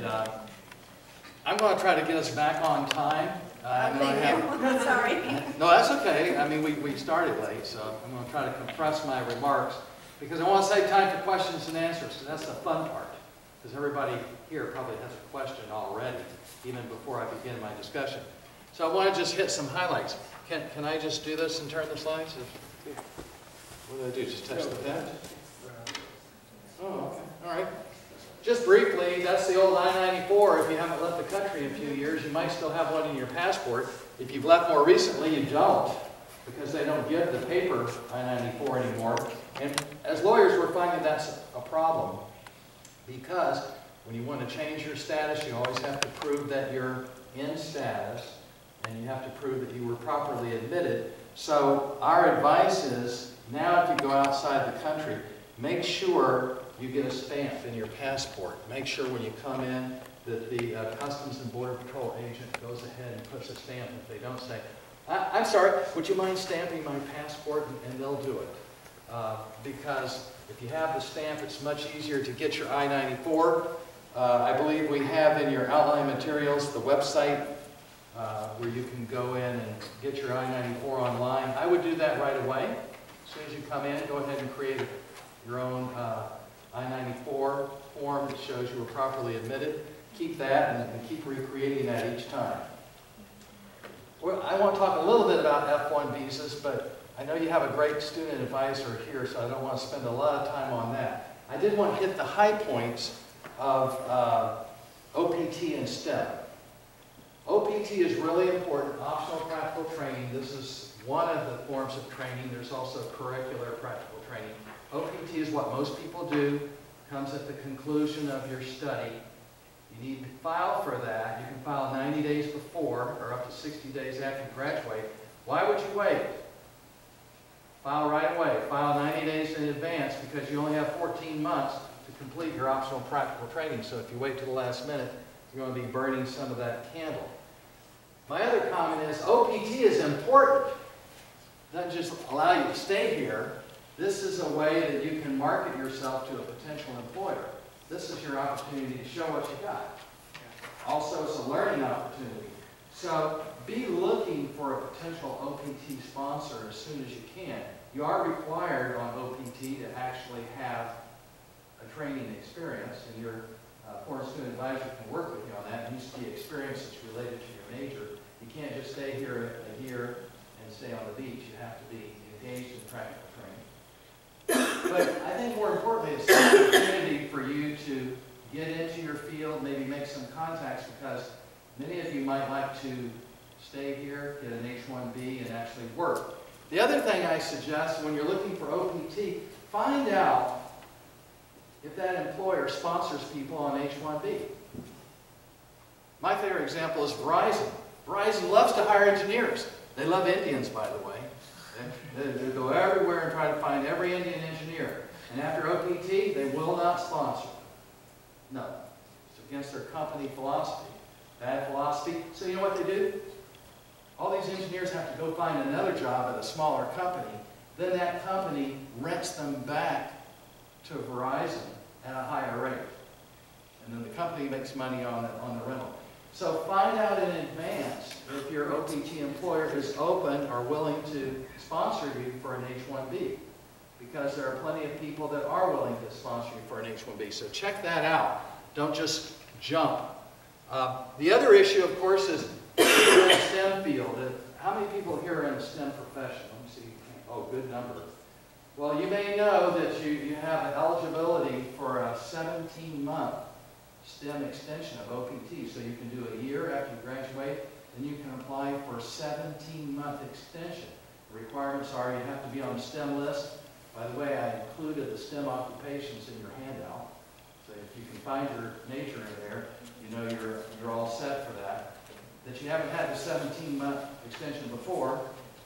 and I'm going to try to get us back on time. Sorry. No, that's okay. I mean, we started late, so I'm going to try to compress my remarks because I want to save time for questions and answers, because that's the fun part. Because everybody here probably has a question already, even before I begin my discussion. So I want to just hit some highlights. Can I just do this and turn the slides? What do I do? Just touch the pen? Oh, okay. All right. Just briefly, that's the old I-94. If you haven't left the country in a few years, you might still have one in your passport. If you've left more recently, you don't, because they don't give the paper I-94 anymore. And as lawyers, we're finding that's a problem, because when you want to change your status, you always have to prove that you're in status, and you have to prove that you were properly admitted. So our advice is, now if you go outside the country, make sure you get a stamp in your passport. Make sure when you come in that the Customs and Border Patrol agent goes ahead and puts a stamp. If they don't say, I'm sorry, would you mind stamping my passport? And they'll do it. Because if you have the stamp, it's much easier to get your I-94. I believe we have in your outline materials the website where you can go in and get your I-94 online. I would do that right away. As soon as you come in, go ahead and create your own I-94 form that shows you were properly admitted. Keep that and keep recreating that each time. Well, I want to talk a little bit about F1 visas, but I know you have a great student advisor here, so I don't want to spend a lot of time on that. I did want to hit the high points of OPT and STEM. OPT is really important, optional practical training. This is one of the forms of training. There's also curricular practical training. OPT is what most people do, comes at the conclusion of your study. You need to file for that. You can file 90 days before or up to 60 days after you graduate. Why would you wait? File right away. File 90 days in advance, because you only have 14 months to complete your optional practical training. So if you wait to the last minute, you're going to be burning some of that candle. My other comment is OPT is important. It doesn't just allow you to stay here. This is a way that you can market yourself to a potential employer. This is your opportunity to show what you got. Also, it's a learning opportunity. So be looking for a potential OPT sponsor as soon as you can. You are required on OPT to actually have a training experience, and your foreign student advisor can work with you on that. It needs to be experience that's related to your major. You can't just stay here a year and stay on the beach. You have to be engaged in practical training. But I think more importantly, it's an opportunity for you to get into your field, maybe make some contacts, because many of you might like to stay here, get an H-1B, and actually work. The other thing I suggest when you're looking for OPT, find out if that employer sponsors people on H-1B. My favorite example is Verizon. Verizon loves to hire engineers. They love Indians, by the way. They go everywhere and try to find every Indian engineer. And after OPT, they will not sponsor them. No. It's against their company philosophy. Bad philosophy. So you know what they do? All these engineers have to go find another job at a smaller company. Then that company rents them back to Verizon at a higher rate. And then the company makes money on the rental. So find out in advance if your OPT employer is open or willing to sponsor you for an H-1B, because there are plenty of people that are willing to sponsor you for an H-1B. So check that out. Don't just jump. The other issue, of course, is you're in the STEM field. How many people here are in the STEM profession? Let me see. Oh, good number. Well, you may know that you have an eligibility for a 17-month STEM extension of OPT. So you can do a year after you graduate, then you can apply for a 17-month extension. The requirements are you have to be on the STEM list. By the way, I included the STEM occupations in your handout. So if you can find your major in there, you know you're all set for that. That you haven't had the 17-month extension before,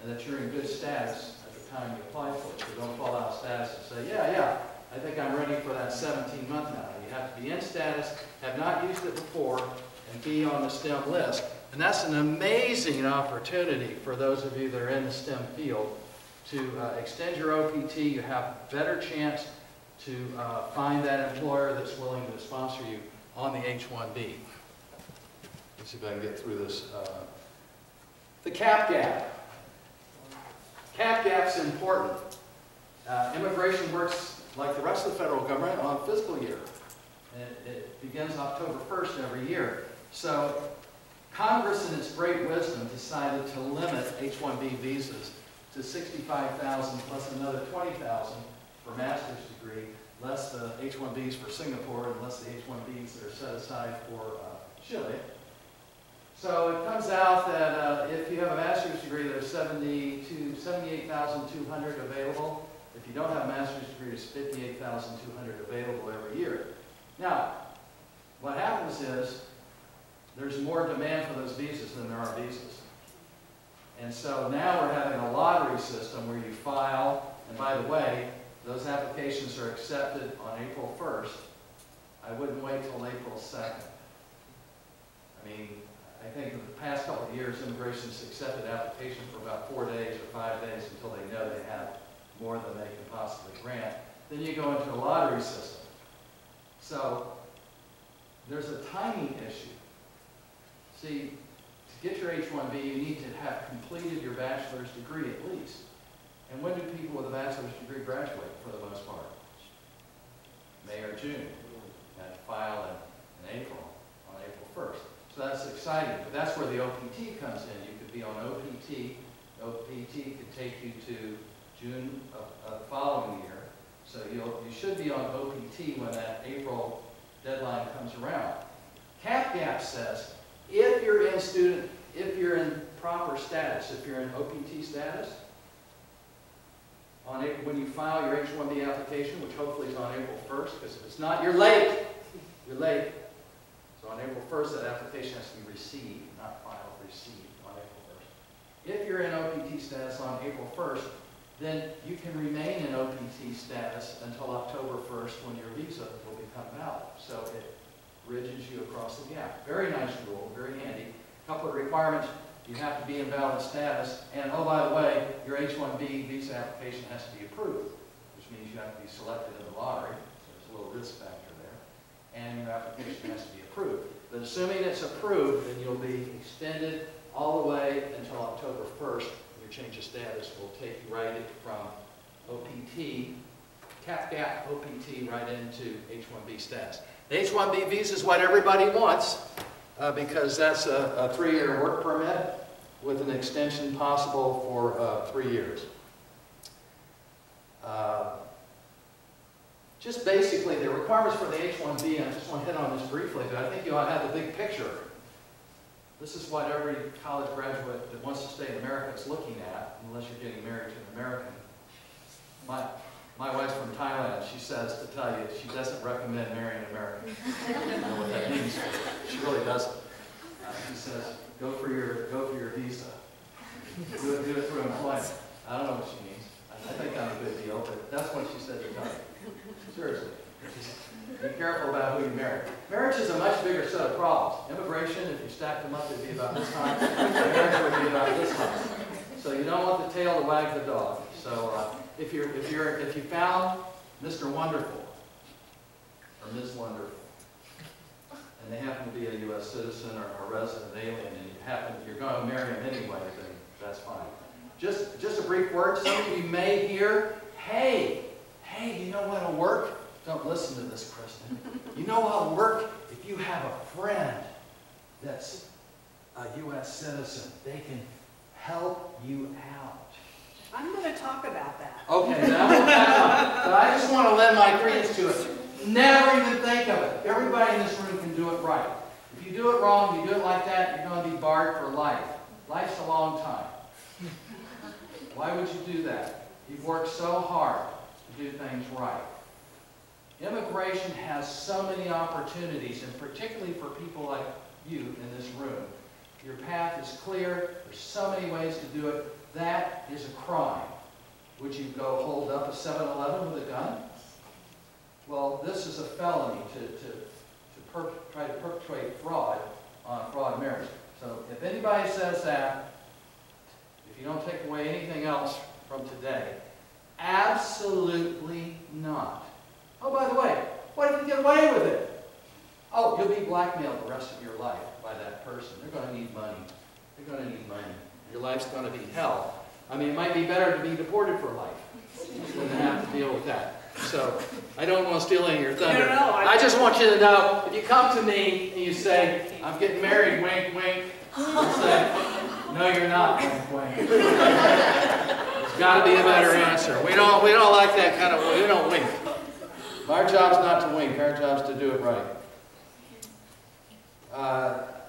and that you're in good status at the time you apply for it. So don't fall out of status and say, yeah, I think I'm ready for that 17-month now. You have to be in status, have not used it before, and be on the STEM list. And that's an amazing opportunity for those of you that are in the STEM field to extend your OPT. You have a better chance to find that employer that's willing to sponsor you on the H-1B. Let's see if I can get through this. The cap gap. Cap gap's important. Immigration works like the rest of the federal government on fiscal year. It begins October 1st every year. So Congress, in its great wisdom, decided to limit H-1B visas to 65,000 plus another 20,000 for master's degree, less the H-1Bs for Singapore and less the H-1Bs that are set aside for Chile. So it comes out that if you have a master's degree, there's 78,200 available. If you don't have a master's degree, there's 58,200 available every year. Now, what happens is there's more demand for those visas than there are visas. And so now we're having a lottery system where you file, and by the way, those applications are accepted on April 1st. I wouldn't wait till April 2nd. I mean, I think in the past couple of years, immigration's accepted applications for about 4 days or 5 days until they know they have more than they can possibly grant. Then you go into a lottery system. So there's a timing issue. See, to get your H-1B, you need to have completed your bachelor's degree at least. And when do people with a bachelor's degree graduate, for the most part? May or June. And file in April, on April 1st. So that's exciting, but that's where the OPT comes in. You could be on OPT. OPT could take you to June of the following year. So you should be on OPT when that April deadline comes around. Cap gap says, if you're in proper status, if you're in OPT status, on April, when you file your H-1B application, which hopefully is on April 1st, because if it's not, you're late. You're late. So on April 1st, that application has to be received, not filed, received on April 1st. If you're in OPT status on April 1st, then you can remain in OPT status until October 1st when your visa will become valid. So it bridges you across the gap. Very nice rule, very handy. A couple of requirements. You have to be in valid status, and oh, by the way, your H-1B visa application has to be approved, which means you have to be selected in the lottery, so there's a little risk factor there, and your application has to be approved. But assuming it's approved, then you'll be extended all the way until October 1st. Your change of status will take you right from OPT, cap gap OPT, right into H-1B status. The H-1B visa is what everybody wants. Because that's a 3-year work permit with an extension possible for 3 years. Just basically, the requirements for the H-1B, and I just want to hit on this briefly, but I think you ought to have the big picture. This is what every college graduate that wants to stay in America is looking at, unless you're getting married to an American. My wife's from Thailand. She says to tell you she doesn't recommend marrying an American. I don't know what that means. She really doesn't. She says, go for your visa. Do it through employment. I don't know what she means. I think I'm a good deal, but that's what she said to tell you. Seriously. Be careful about who you marry. Marriage is a much bigger set of problems. Immigration, if you stacked them up, it'd be about this time. Marriage would be about this time. So you don't want the tail to wag the dog. So if you found Mr. Wonderful or Ms. Wonderful, and they happen to be a U.S. citizen or a resident alien, and you're going to marry them anyway, then that's fine. Just a brief word. Some of you may hear, hey, you know what'll work? Don't listen to this, Kristen. You know what'll work? If you have a friend that's a U.S. citizen, they can help you out. I'm going to talk about that. Okay, now we'll back up. But I just want to lend my credence to it. Never even think of it. Everybody in this room can do it right. If you do it wrong, you do it like that, you're going to be barred for life. Life's a long time. Why would you do that? You've worked so hard to do things right. Immigration has so many opportunities, and particularly for people like you in this room. Your path is clear. There's so many ways to do it. That is a crime. Would you go hold up a 7-Eleven with a gun? Well, this is a felony to try to perpetrate fraud on fraud marriage. So if anybody says that, if you don't take away anything else from today, absolutely not. Oh, by the way, what if you get away with it? Oh, you'll be blackmailed the rest of your life by that person. They're going to need money. They're going to need money. Your life's going to be hell. I mean, it might be better to be deported for life than to have to deal with that. So, I don't want to steal any of your thunder. No, I just want you to know, if you come to me and you say, I'm getting married, wink, wink, I'll say, no, you're not, wink, wink. There's got to be a better answer. We don't like that kind of, we don't wink. Our job's not to wink, our job's to do it right.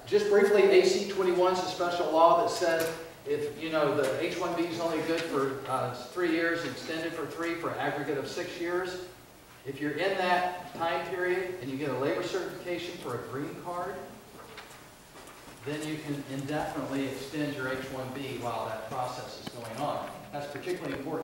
Just briefly, AC 21 is a special law that says if, you know, the H-1B is only good for 3 years, extended for 3 for an aggregate of 6 years. If you're in that time period and you get a labor certification for a green card, then you can indefinitely extend your H-1B while that process is going on. That's particularly important.